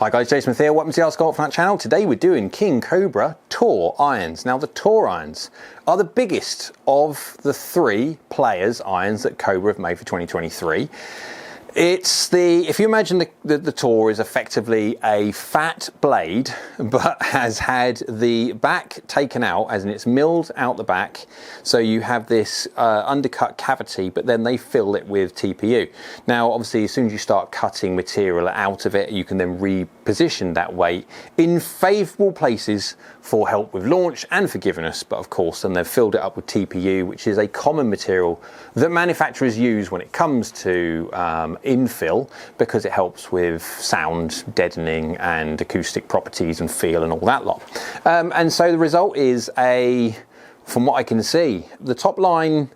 Hi guys, Jason here, welcome to the AskGolfNut channel. Today we're doing King Cobra Tour irons. Now the Tour irons are the biggest of the three players irons that Cobra have made for 2023. If you imagine the Tour is effectively a fat blade, but has had the back taken out, as in it's milled out the back, so you have this undercut cavity, but then they fill it with TPU. Now obviously as soon as you start cutting material out of it, you can then reposition that weight in favourable places for help with launch and forgiveness, but of course then they've filled it up with TPU, which is a common material that manufacturers use when it comes to infill, because it helps with sound deadening and acoustic properties and feel and all that lot. And so the result is from what I can see, the top line,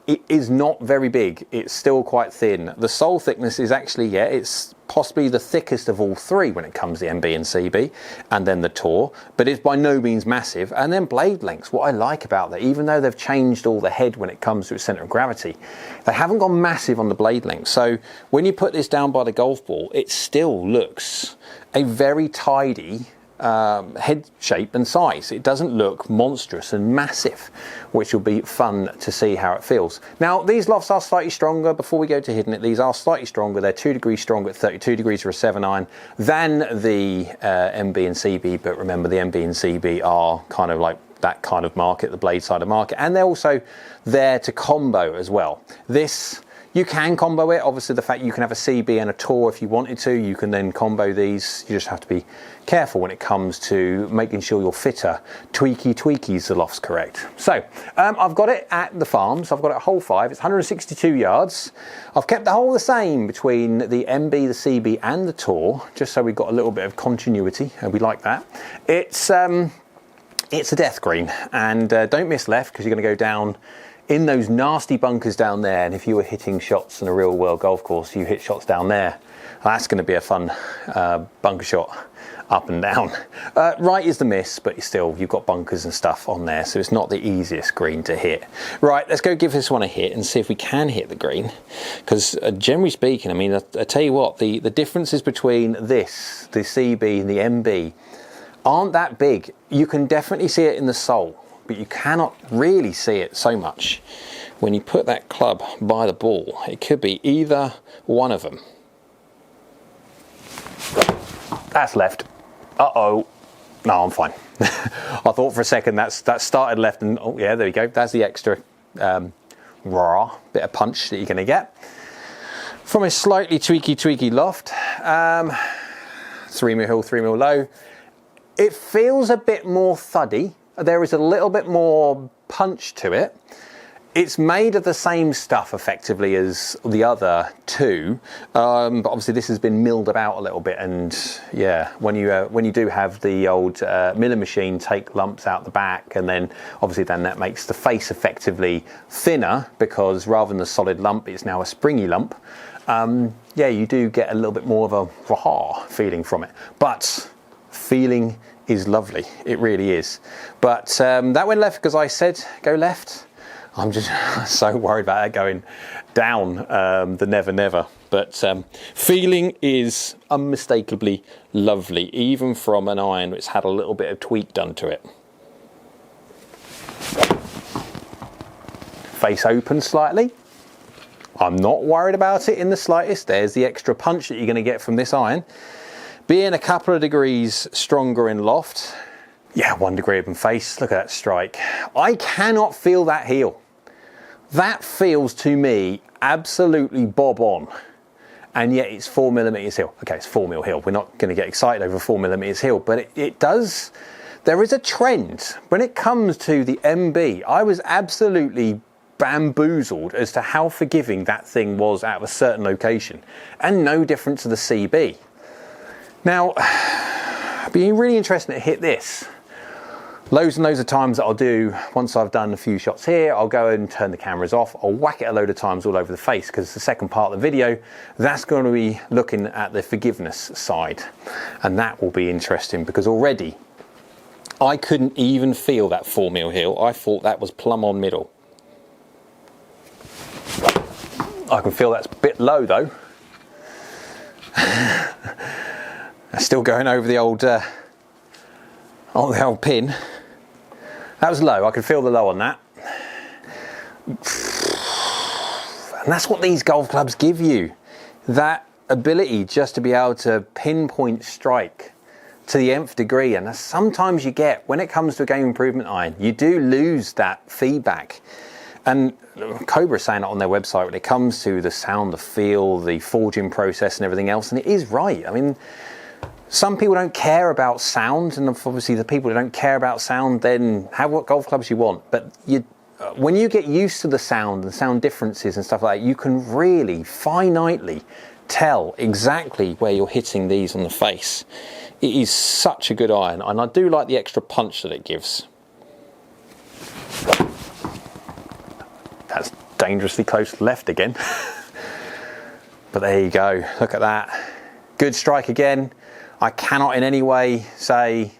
it is not very big. It's still quite thin. The sole thickness is actually, it's possibly the thickest of all three when it comes to MB and CB, and then the Tour, but it's by no means massive. And then blade lengths, what I like about that, even though they've changed all the head when it comes to its centre of gravity, they haven't gone massive on the blade length. So when you put this down by the golf ball, it still looks a very tidy head shape and size. It doesn't look monstrous and massive, which will be fun to see how it feels. Now these lofts are slightly stronger. Before we go to hitting it, these are slightly stronger. They're 2 degrees stronger at 32 degrees for a 7-iron than the MB and CB, but remember the MB and CB are kind of like that kind of market, the blade side of market, and they're also there to combo as well. This, you can combo it. Obviously the fact you can have a CB and a Tour if you wanted to, you can then combo these. You just have to be careful when it comes to making sure your fitter tweakies the lofts correct. So I've got it at the farms. I've got it at hole 5. It's 162 yards. I've kept the hole the same between the MB, the CB and the Tour, just so we've got a little bit of continuity, and we like that. It's a death green, and don't miss left, because you're going to go down in those nasty bunkers down there. And if you were hitting shots in a real world golf course, you hit shots down there, that's going to be a fun bunker shot up and down. Right is the miss, but still you've got bunkers and stuff on there, so it's not the easiest green to hit. Right, let's go give this one a hit and see if we can hit the green, because generally speaking, I mean, I tell you what, the differences between this, the CB and the MB, aren't that big. You can definitely see it in the sole, but you cannot really see it so much when you put that club by the ball. It could be either one of them. That's left. Uh-oh. No, I'm fine. I thought for a second that started left, and oh yeah, there you go. That's the extra raw bit of punch that you're going to get from a slightly tweaky loft. 3mm hill, 3mm low. It feels a bit more thuddy. There is a little bit more punch to it. It's made of the same stuff effectively as the other two, but obviously this has been milled about a little bit, and yeah, when you do have the old milling machine take lumps out the back, and then obviously then that makes the face effectively thinner, because rather than the solid lump, it's now a springy lump. Yeah, you do get a little bit more of a raw feeling from it, but feeling is lovely. It really is. But that went left because I said go left. I'm just so worried about that going down the never. But feeling is unmistakably lovely, even from an iron which had a little bit of tweak done to it. Face open slightly. I'm not worried about it in the slightest. There's the extra punch that you're going to get from this iron. Being a couple of degrees stronger in loft, yeah, 1 degree open face. Look at that strike. I cannot feel that heel. That feels to me absolutely bob on, and yet it's 4mm heel. Okay, it's 4mm heel. We're not going to get excited over 4mm heel, but it does. There is a trend when it comes to the MB. I was absolutely bamboozled as to how forgiving that thing was out of a certain location, and no different to the CB. Now, it'd be really interesting to hit this. Loads and loads of times that I'll do, once I've done a few shots here, I'll go and turn the cameras off. I'll whack it a load of times all over the face, because the second part of the video, that's going to be looking at the forgiveness side. And that will be interesting, because already I couldn't even feel that 4mm heel. I thought that was plumb on middle. I can feel that's a bit low though. Still going over the old on the old pin. That was low. I could feel the low on that. And that's what these golf clubs give you. That ability just to be able to pinpoint strike to the nth degree. And sometimes you get, when it comes to a game improvement iron, you do lose that feedback. And Cobra is saying it on their website when it comes to the sound, the feel, the forging process and everything else. And it is right. I mean, some people don't care about sound, and obviously the people who don't care about sound then have what golf clubs you want. But when you get used to the sound and sound differences and stuff like that, you can really finitely tell exactly where you're hitting these on the face. It is such a good iron, and I do like the extra punch that it gives. That's dangerously close left again. But there you go, look at that. Good strike again. I cannot in any way say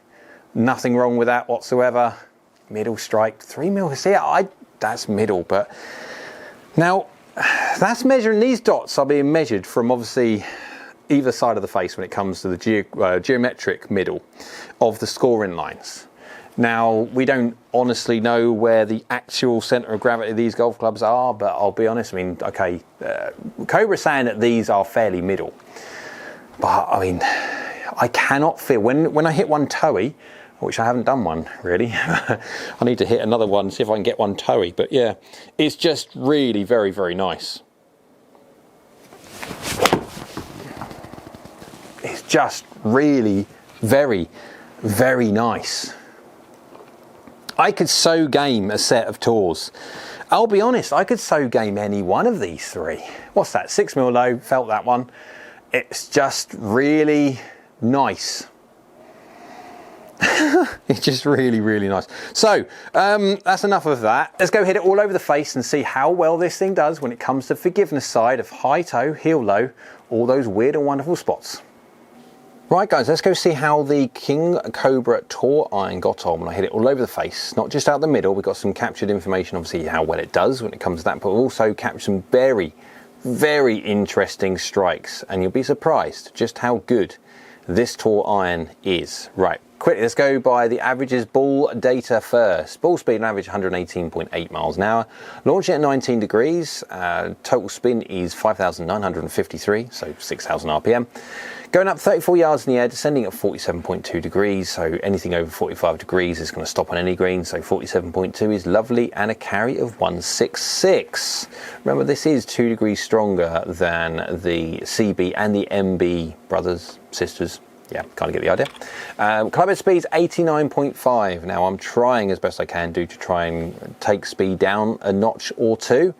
nothing wrong with that whatsoever. Middle strike, 3 mil. See, that's middle, but now that's measuring, these dots are being measured from obviously either side of the face when it comes to the geometric middle of the scoring lines. Now, we don't honestly know where the actual centre of gravity of these golf clubs are, but I'll be honest, I mean, okay, Cobra's saying that these are fairly middle. But, I mean, I cannot feel, when I hit one toey, which I haven't done one, really. I need to hit another one, see if I can get one toey. But, yeah, it's just really very, very nice. It's just really very, very nice. I could so game a set of tours. I'll be honest, I could so game any one of these three. What's that? 6 mil low, felt that one. It's just really nice. It's just really, really nice. So, that's enough of that. Let's go hit it all over the face and see how well this thing does when it comes to forgiveness side of high toe, heel low, all those weird and wonderful spots. Right guys, let's go see how the King Cobra Tour Iron got on when I hit it all over the face. Not just out the middle, we've got some captured information, obviously how well it does when it comes to that, but also captured some very, very interesting strikes. And you'll be surprised just how good this Tour Iron is. Right, quickly, let's go by the averages ball data first. Ball speed on average 118.8 miles an hour. Launching at 19 degrees. Total spin is 5,953, so 6,000 RPM. Going up 34 yards in the air, descending at 47.2 degrees, so anything over 45 degrees is going to stop on any green, so 47.2 is lovely, and a carry of 166. Remember, this is 2 degrees stronger than the CB and the MB brothers, sisters. Yeah, kind of get the idea. Club head speed is 89.5. Now, I'm trying as best I can do to try and take speed down a notch or two,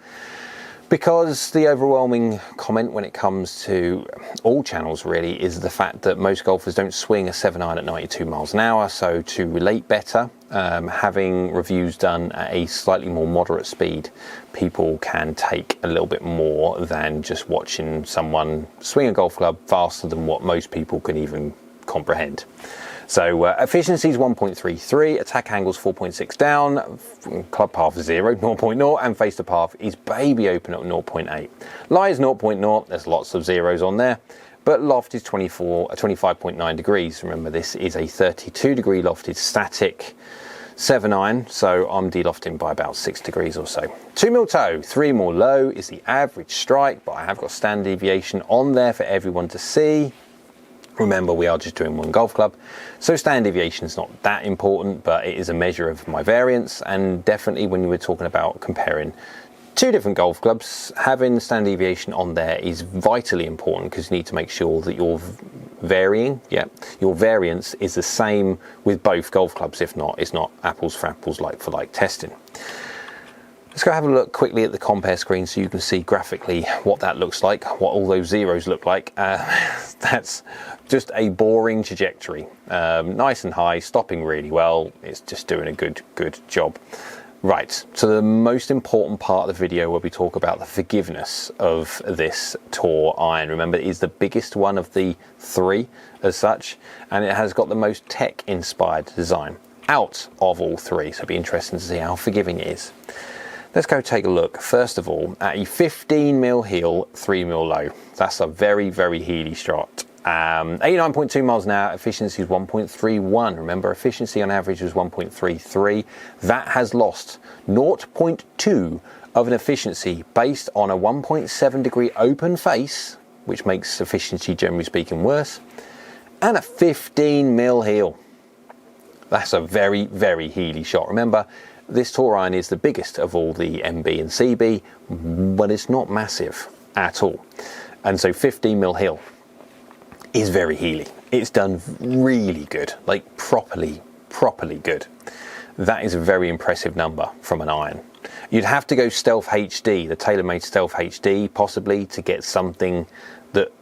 because the overwhelming comment when it comes to all channels really is the fact that most golfers don't swing a 7-iron at 92 miles an hour. So to relate better, having reviews done at a slightly more moderate speed, people can take a little bit more than just watching someone swing a golf club faster than what most people can even comprehend. So efficiency is 1.33, attack angles 4.6 down, club path 0.0, and face to path is baby open at 0.8. Lie is 0.0, there's lots of zeros on there, but loft is 25.9 degrees. Remember, this is a 32 degree lofted static 7-iron, so I'm de-lofting by about 6 degrees or so. 2 mil toe, 3 mil low is the average strike, but I have got standard deviation on there for everyone to see. Remember, we are just doing one golf club, so standard deviation is not that important, but it is a measure of my variance, and definitely when you were talking about comparing two different golf clubs, having standard deviation on there is vitally important, because you need to make sure that your variance is the same with both golf clubs. If not, it's not apples for apples, like for like testing. Let's go have a look quickly at the compare screen so you can see graphically what that looks like, what all those zeros look like. That's just a boring trajectory. Nice and high, stopping really well. It's just doing a good job. Right, so the most important part of the video where we talk about the forgiveness of this Tour Iron. Remember, it is the biggest one of the three as such, and it has got the most tech-inspired design out of all three, so it'll be interesting to see how forgiving it is. Let's go take a look, first of all, at a 15 mil heel, 3 mil low. That's a very, very heely shot. 89.2 miles an hour, efficiency is 1.31. Remember, efficiency on average was 1.33. That has lost 0.2 of an efficiency based on a 1.7 degree open face, which makes efficiency, generally speaking, worse, and a 15 mil heel. That's a very, very heely shot. Remember, this tour iron is the biggest of all the MB and CB, but it's not massive at all. And so 15 mil heel is very heely. It's done really good, like properly good. That is a very impressive number from an iron. You'd have to go Stealth HD, the TaylorMade Stealth HD, possibly, to get something that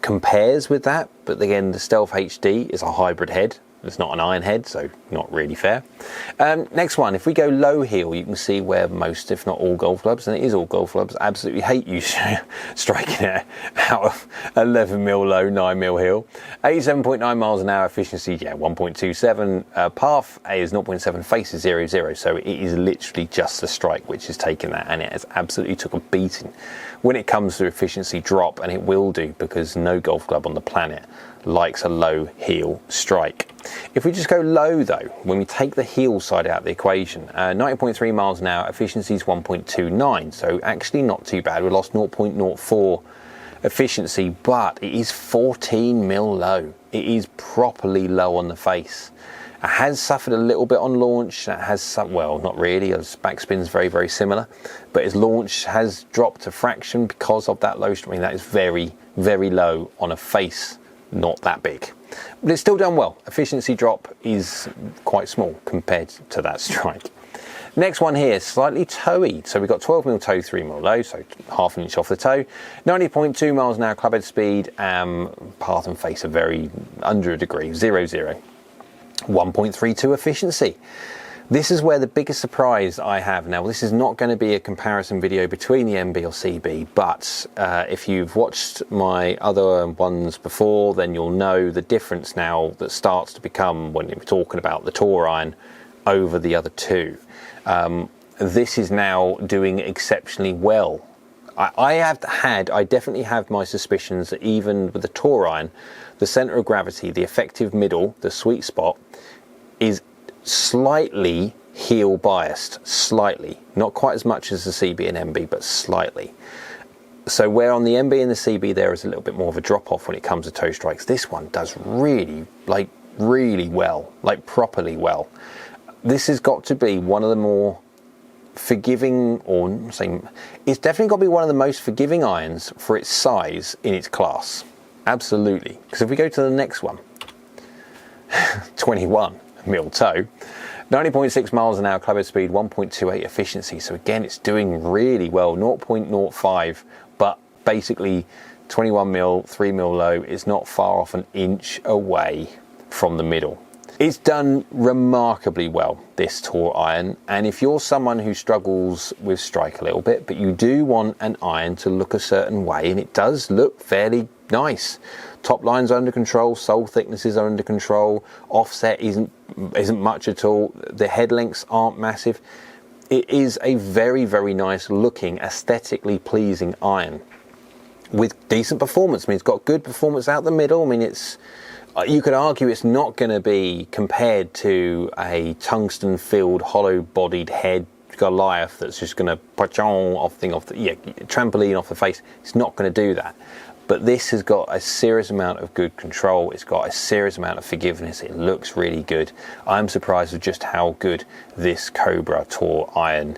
compares with that. But again, the Stealth HD is a hybrid head. It's not an iron head, so not really fair. Next one, if we go low heel, you can see where most, if not all golf clubs, and it is all golf clubs, absolutely hate you striking it out of 11 mil low, 9 mil heel. 87.9 miles an hour, efficiency, yeah, 1.27. Path is 0.7, face is 0.0, so it is literally just the strike which is taking that, and it has absolutely took a beating when it comes to efficiency drop, and it will do, because no golf club on the planet likes a low heel strike. If we just go low though, when we take the heel side out of the equation, 90.3 miles an hour, efficiency is 1.29, so actually not too bad. We lost 0.04 efficiency, but it is 14 mil low. It is properly low on the face. It has suffered a little bit on launch. It has some, well, not really, its backspin's very, very similar, but its launch has dropped a fraction because of that low. I mean, that is very, very low on a face not that big, but it's still done well. Efficiency drop is quite small compared to that strike. Next one here, slightly toey. So we've got 12 mil toe, 3 mil low, so half an inch off the toe. 90.2 miles an hour clubhead speed. Path and face are very under a degree, 0.0. 1.32 efficiency. This is where the biggest surprise I have. Now, this is not going to be a comparison video between the MB or CB, but if you've watched my other ones before, then you'll know the difference now that starts to become when you're talking about the tour iron over the other two. This is now doing exceptionally well. I definitely have my suspicions that even with the tour iron, the center of gravity, the effective middle, the sweet spot, is slightly heel biased, slightly, not quite as much as the CB and MB, but slightly. So where on the MB and the CB there is a little bit more of a drop off when it comes to toe strikes, this one does really well, like properly well. This has got to be one of the more forgiving, or I'm saying, it's definitely got to be one of the most forgiving irons for its size in its class. Absolutely. Because if we go to the next one, 21 mil toe, 90.6 miles an hour clubhead speed, 1.28 efficiency. So again, it's doing really well, 0.05, but basically 21 mil, 3 mil low is not far off an inch away from the middle. It's done remarkably well, this tour iron, and if you're someone who struggles with strike a little bit, but you do want an iron to look a certain way, and it does look fairly nice. Top lines are under control, sole thicknesses are under control, offset isn't much at all, the head lengths aren't massive. It is a very, very nice looking, aesthetically pleasing iron with decent performance. I mean, it's got good performance out the middle. I mean, it's, you could argue it's not going to be compared to a tungsten filled hollow bodied head Goliath that's just going to trampoline off the face. It's not going to do that. But this has got a serious amount of good control. It's got a serious amount of forgiveness. It looks really good. I'm surprised with just how good this Cobra Tour iron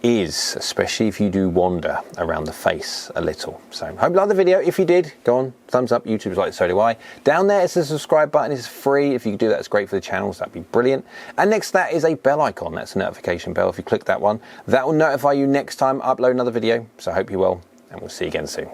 is, especially if you do wander around the face a little. So hope you liked the video. If you did, go on, thumbs up. YouTube's like, so do I. Down there is the subscribe button. It's free. If you could do that, it's great for the channels. That'd be brilliant. And next to that is a bell icon. That's a notification bell. If you click that one, that will notify you next time I upload another video. So I hope you're well, and we'll see you again soon.